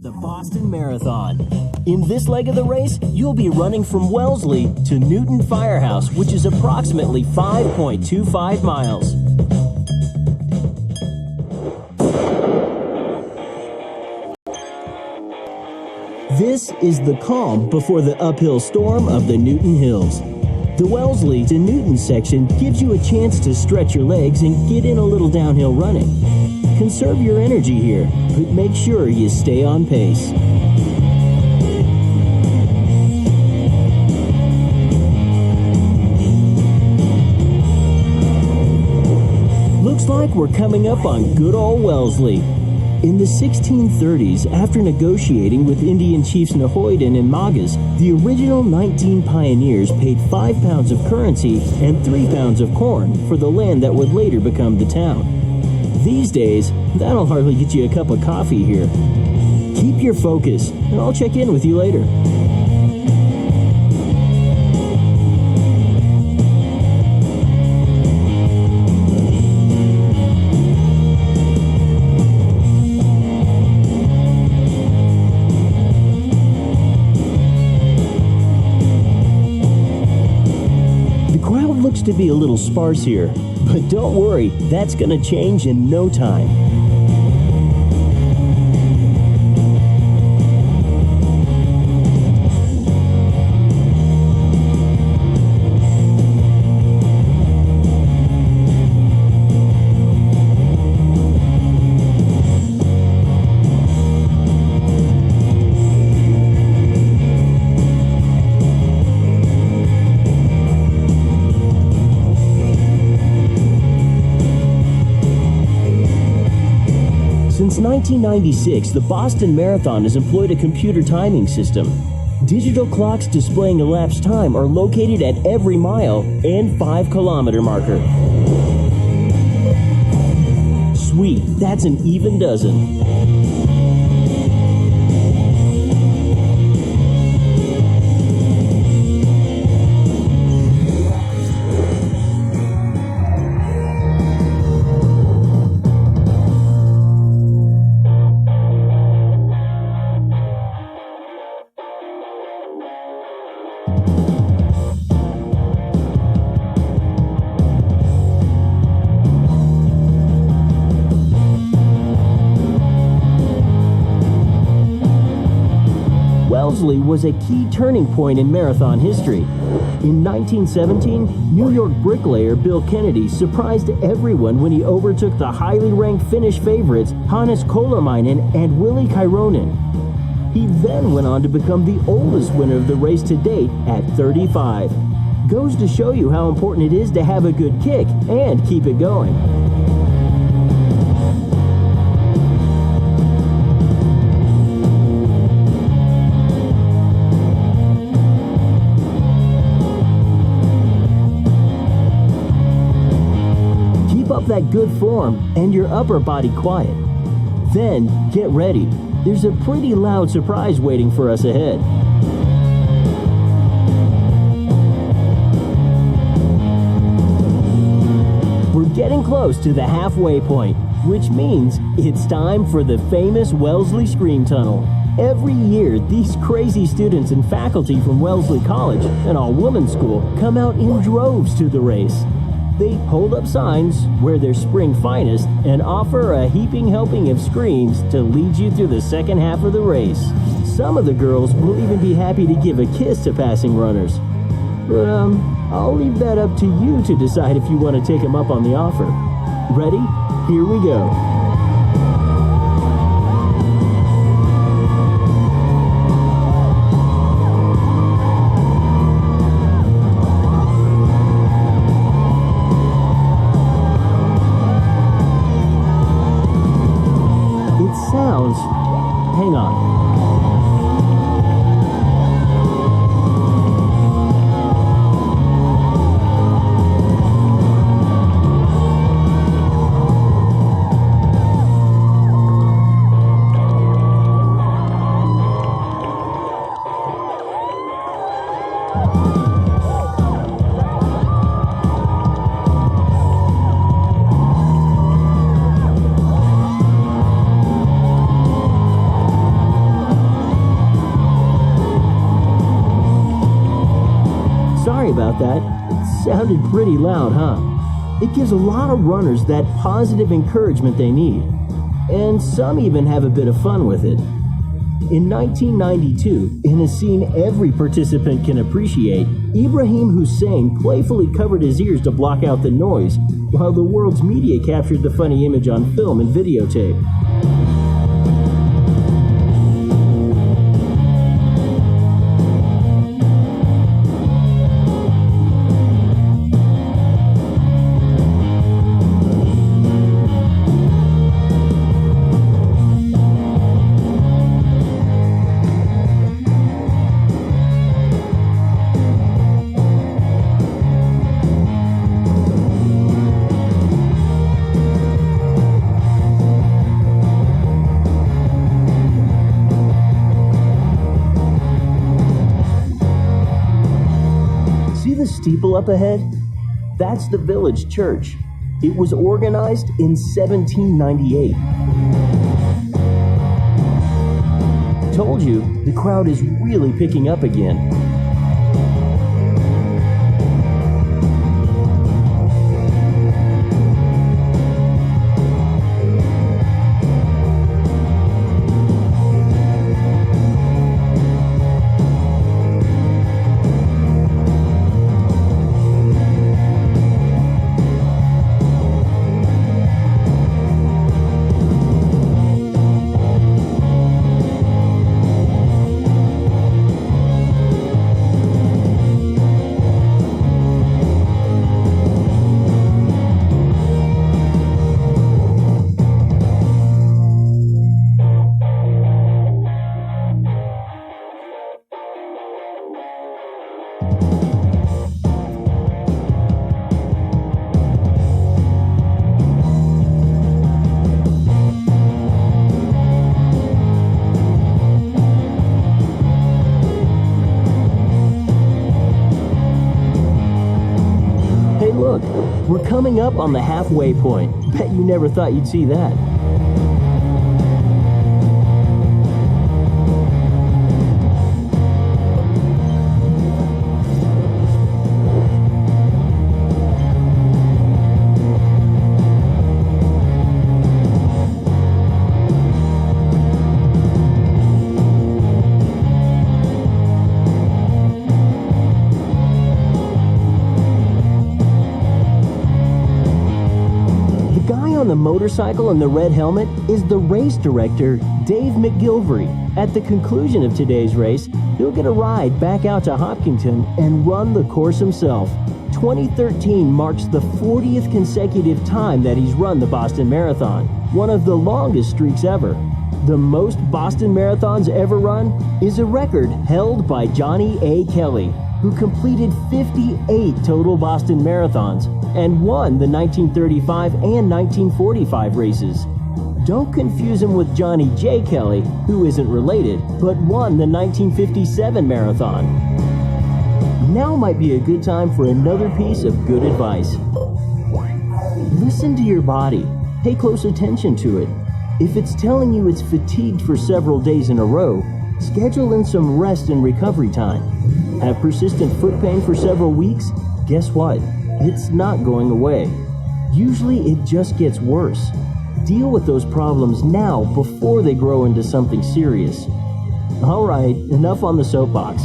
The Boston Marathon. In this leg of the race, you'll be running from Wellesley to Newton Firehouse, which is approximately 5.25 miles. This is the calm before the uphill storm of the Newton Hills. The Wellesley to Newton section gives you a chance to stretch your legs and get in a little downhill running. Conserve your energy here, but make sure you stay on pace. Looks like we're coming up on good old Wellesley. In the 1630s, after negotiating with Indian chiefs Nahoyden and Magas, the original 19 pioneers paid 5 pounds of currency and 3 pounds of corn for the land that would later become the town. These days, that'll hardly get you a cup of coffee here. Keep your focus, and I'll check in with you later. Looks to be a little sparse here, but don't worry, that's going to change in no time. Since 1996, the Boston Marathon has employed a computer timing system. Digital clocks displaying elapsed time are located at every mile and 5-kilometer marker. Sweet, that's an even dozen. Wellesley was a key turning point in marathon history. In 1917, New York bricklayer Bill Kennedy surprised everyone when he overtook the highly ranked Finnish favorites Hannes Kollermainen and Willi Kaironen. He then went on to become the oldest winner of the race to date at 35. Goes to show you how important it is to have a good kick and keep it going. Up that good form and your upper body quiet. Then get ready. There's a pretty loud surprise waiting for us ahead. We're getting close to the halfway point, which means it's time for the famous Wellesley Scream Tunnel. Every year, these crazy students and faculty from Wellesley College, an all-woman school, come out in droves to the race. They hold up signs, wear their spring finest, and offer a heaping helping of screams to lead you through the second half of the race. Some of the girls will even be happy to give a kiss to passing runners. But, I'll leave that up to you to decide if you want to take them up on the offer. Ready? Here we go. Hang on. about that. It sounded pretty loud, huh? It gives a lot of runners that positive encouragement they need. And some even have a bit of fun with it. In 1992, in a scene every participant can appreciate, Ibrahim Hussein playfully covered his ears to block out the noise, while the world's media captured the funny image on film and videotape. Steeple up ahead? That's the village church. It was organized in 1798. Told you, the crowd is really picking up again. We're coming up on the halfway point. Bet you never thought you'd see that. The motorcycle and the red helmet is the race director, Dave McGilvery. At the conclusion of today's race, he'll get a ride back out to Hopkinton and run the course himself. 2013 marks the 40th consecutive time that he's run the Boston Marathon, one of the longest streaks ever. The most Boston Marathons ever run is a record held by Johnny A. Kelly, who completed 58 total Boston Marathons and won the 1935 and 1945 races. Don't confuse him with Johnny J. Kelly, who isn't related, but won the 1957 marathon. Now might be a good time for another piece of good advice. Listen to your body. Pay close attention to it. If it's telling you it's fatigued for several days in a row, schedule in some rest and recovery time. Have persistent foot pain for several weeks? Guess what? It's not going away. Usually it just gets worse. Deal with those problems now before they grow into something serious. All right, enough on the soapbox.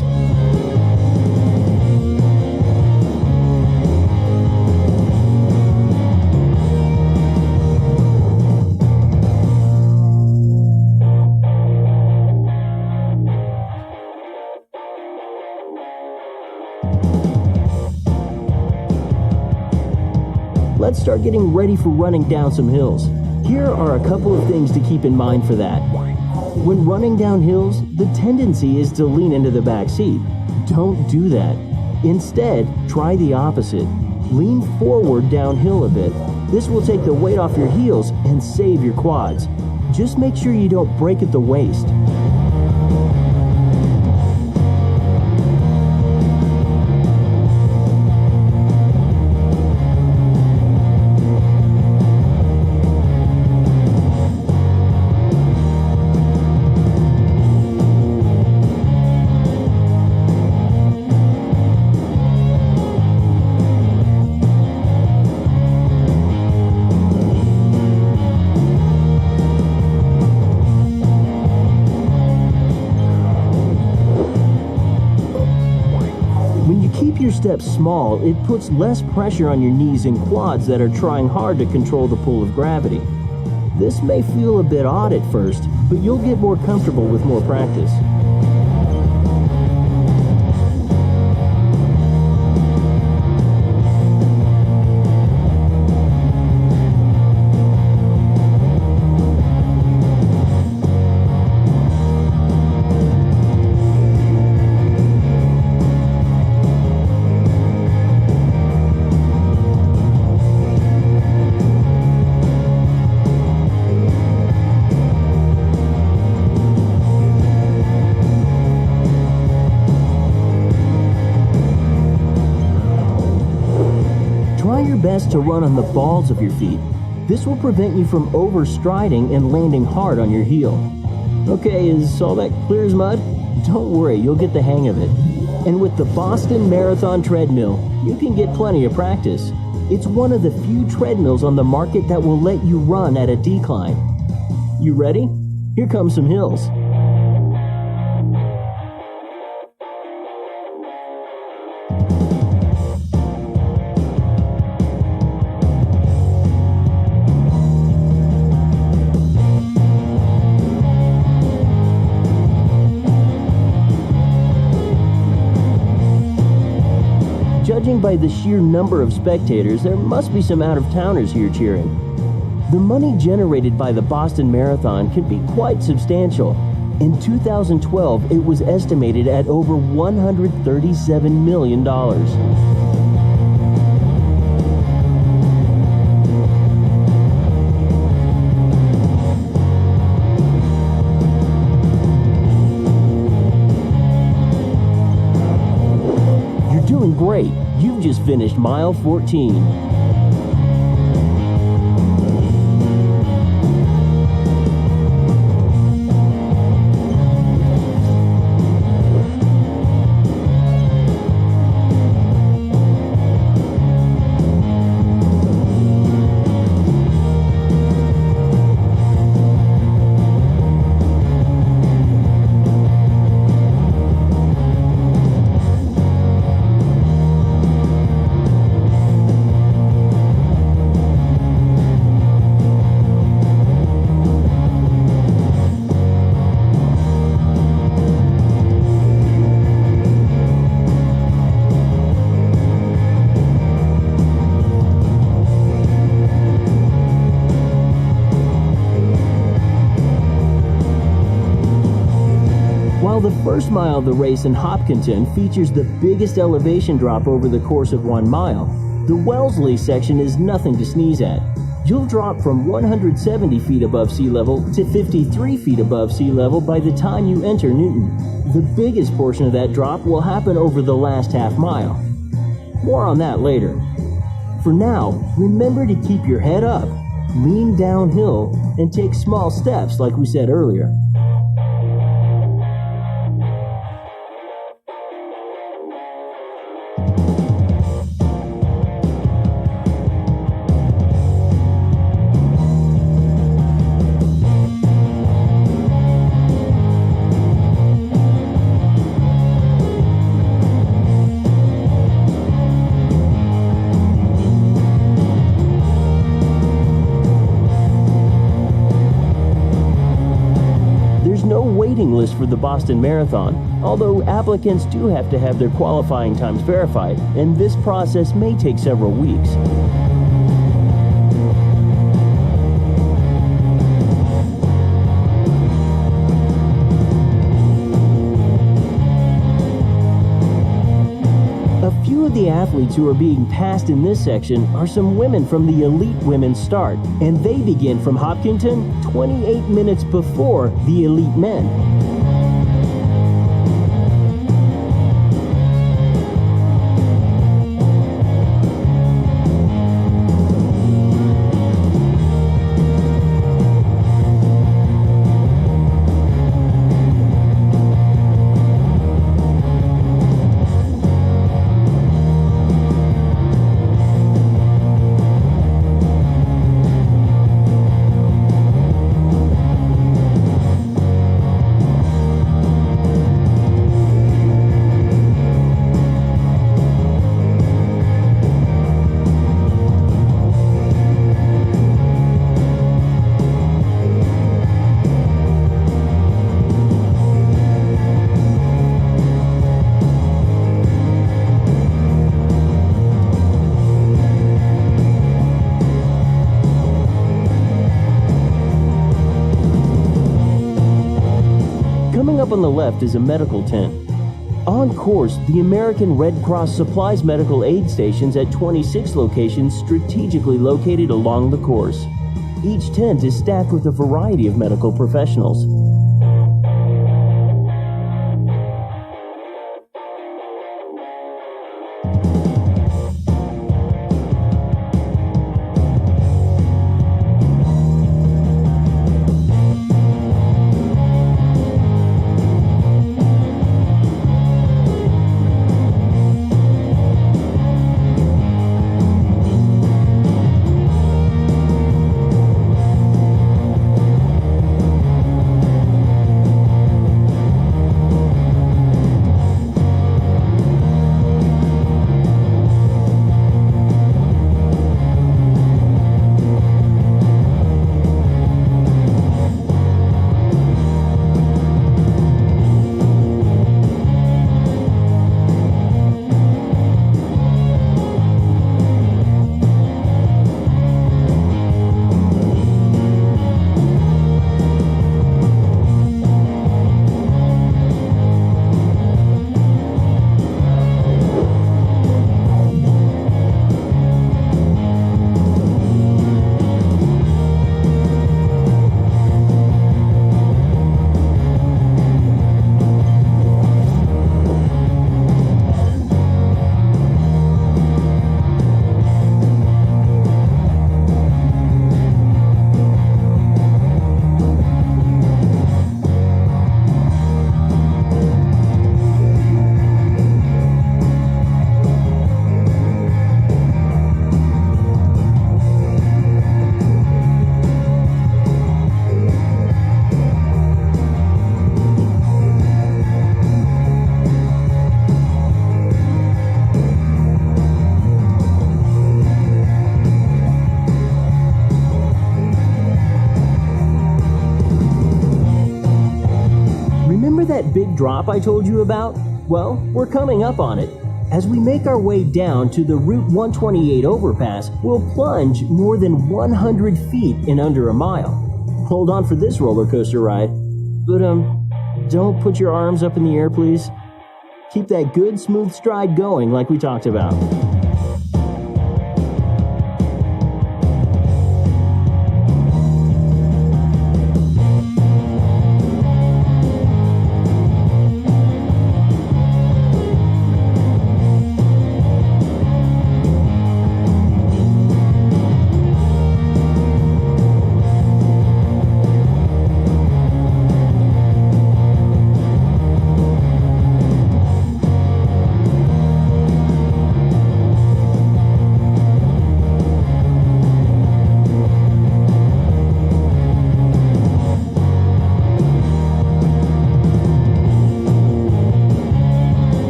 Let's start getting ready for running down some hills. Here are a couple of things to keep in mind for that. When running down hills, the tendency is to lean into the back seat. Don't do that. Instead, try the opposite. Lean forward downhill a bit. This will take the weight off your heels and save your quads. Just make sure you don't break at the waist. step small, it puts less pressure on your knees and quads that are trying hard to control the pull of gravity. This may feel a bit odd at first, but you'll get more comfortable with more practice. Try your best to run on the balls of your feet. This will prevent you from overstriding and landing hard on your heel. Okay, is all that clear as mud? Don't worry, you'll get the hang of it. And with the Boston Marathon treadmill, you can get plenty of practice. It's one of the few treadmills on the market that will let you run at a decline. You ready? Here come some hills. Judging by the sheer number of spectators, there must be some out-of-towners here cheering. The money generated by the Boston Marathon can be quite substantial. In 2012, it was estimated at over $137 million. You're doing great. You've just finished mile 14. While the first mile of the race in Hopkinton features the biggest elevation drop over the course of 1 mile, the Wellesley section is nothing to sneeze at. You'll drop from 170 feet above sea level to 53 feet above sea level by the time you enter Newton. The biggest portion of that drop will happen over the last half mile. More on that later. For now, remember to keep your head up, lean downhill, and take small steps like we said earlier. No waiting list for the Boston Marathon, although applicants do have to have their qualifying times verified, and this process may take several weeks. A few of the athletes who are being passed in this section are some women from the elite women's start, and they begin from Hopkinton 28 minutes before the elite men. Coming up on the left is a medical tent. On course, the American Red Cross supplies medical aid stations at 26 locations strategically located along the course. Each tent is staffed with a variety of medical professionals. That big drop I told you about? Well, we're coming up on it. As we make our way down to the Route 128 overpass, we'll plunge more than 100 feet in under a mile. Hold on for this roller coaster ride. But, don't put your arms up in the air, please. Keep that good, smooth stride going like we talked about.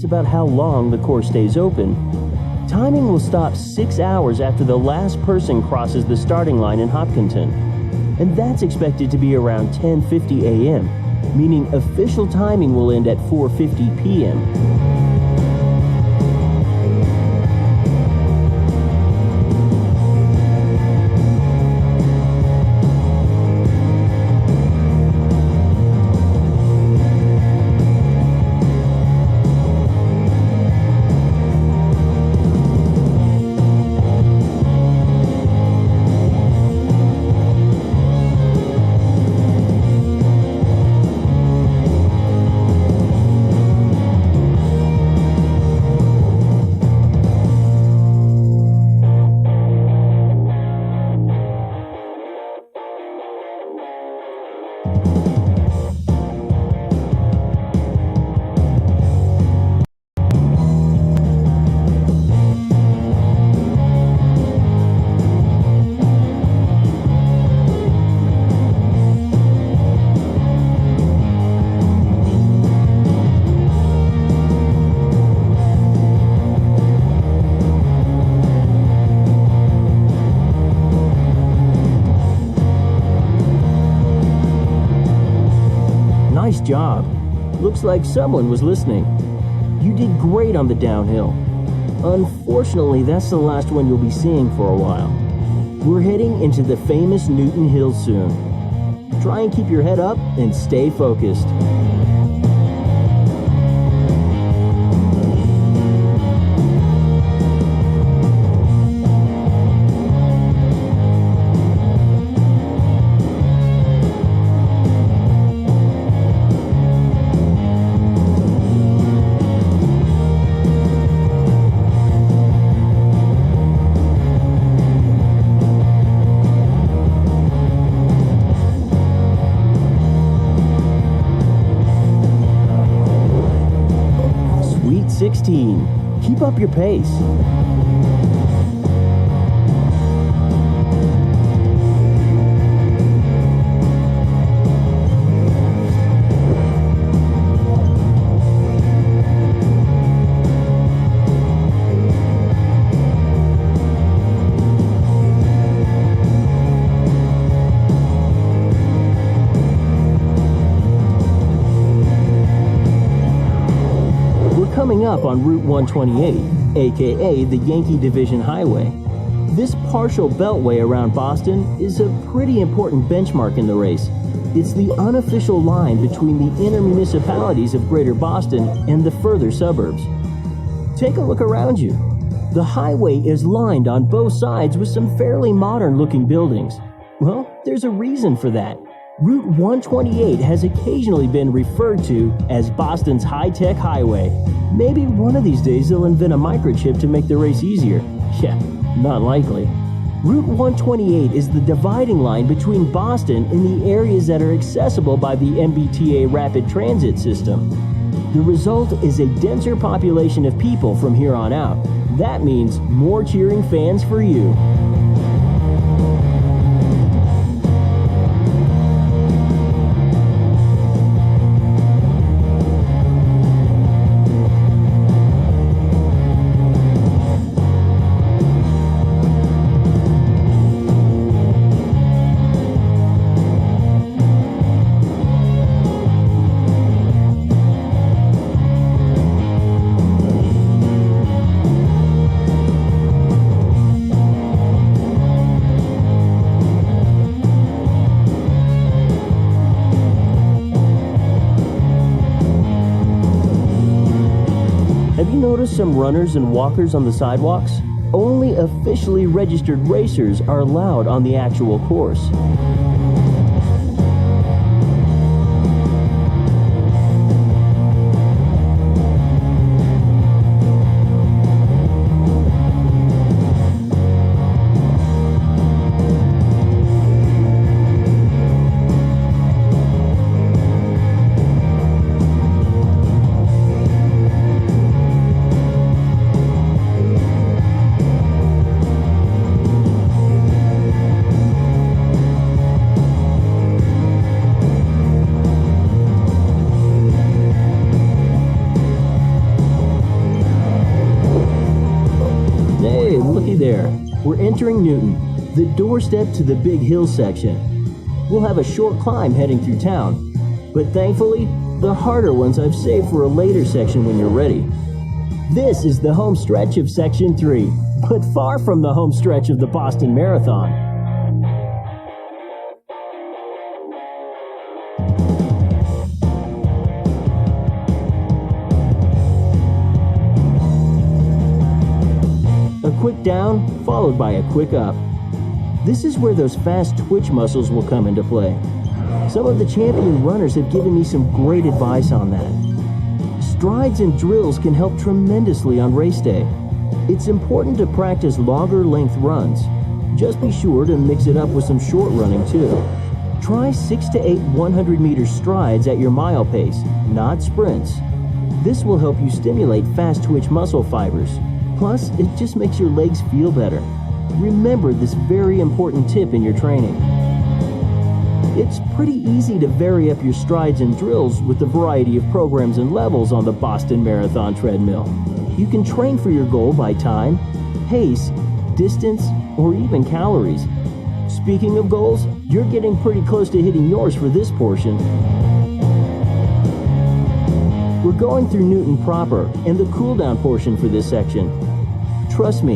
About how long the course stays open, timing will stop 6 hours after the last person crosses the starting line in Hopkinton, and that's expected to be around 10:50 a.m., meaning official timing will end at 4:50 p.m. job. Looks like someone was listening. You did great on the downhill. Unfortunately, that's the last one you'll be seeing for a while. We're heading into the famous Newton Hills soon. Try and keep your head up and stay focused. Sweet 16. Keep up your pace. Coming up on Route 128, aka the Yankee Division Highway. This partial beltway around Boston is a pretty important benchmark in the race. It's the unofficial line between the inner municipalities of Greater Boston and the further suburbs. Take a look around you. The highway is lined on both sides with some fairly modern-looking buildings. Well, there's a reason for that. Route 128 has occasionally been referred to as Boston's high-tech highway. Maybe one of these days they'll invent a microchip to make the race easier. Yeah, not likely. Route 128 is the dividing line between Boston and the areas that are accessible by the MBTA rapid transit system. The result is a denser population of people from here on out. That means more cheering fans for you. Have you noticed some runners and walkers on the sidewalks? Only officially registered racers are allowed on the actual course. Hey, looky there. We're entering Newton, the doorstep to the Big Hill section. We'll have a short climb heading through town, but thankfully, the harder ones I've saved for a later section when you're ready. This is the home stretch of Section 3, but far from the home stretch of the Boston Marathon. A quick down, followed by a quick up. This is where those fast twitch muscles will come into play. Some of the champion runners have given me some great advice on that. Strides and drills can help tremendously on race day. It's important to practice longer length runs. Just be sure to mix it up with some short running too. Try 6 to 8 100-meter strides at your mile pace, not sprints. This will help you stimulate fast twitch muscle fibers. Plus, it just makes your legs feel better. Remember this very important tip in your training. It's pretty easy to vary up your strides and drills with the variety of programs and levels on the Boston Marathon treadmill. You can train for your goal by time, pace, distance, or even calories. Speaking of goals, you're getting pretty close to hitting yours for this portion. We're going through Newton proper and the cool-down portion for this section. Trust me,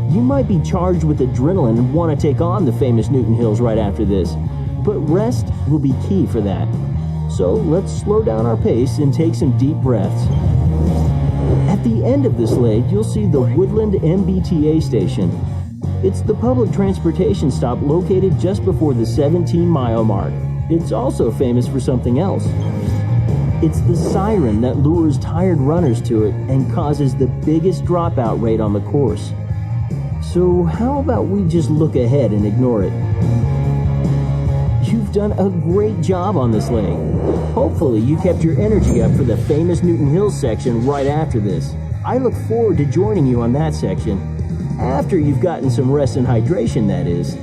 you might be charged with adrenaline and want to take on the famous Newton Hills right after this, but rest will be key for that. So let's slow down our pace and take some deep breaths. At the end of this leg, you'll see the Woodland MBTA station. It's the public transportation stop located just before the 17-mile mark. It's also famous for something else. It's the siren that lures tired runners to it and causes the biggest dropout rate on the course. So how about we just look ahead and ignore it? You've done a great job on this leg. Hopefully you kept your energy up for the famous Newton Hills section right after this. I look forward to joining you on that section. After you've gotten some rest and hydration, that is.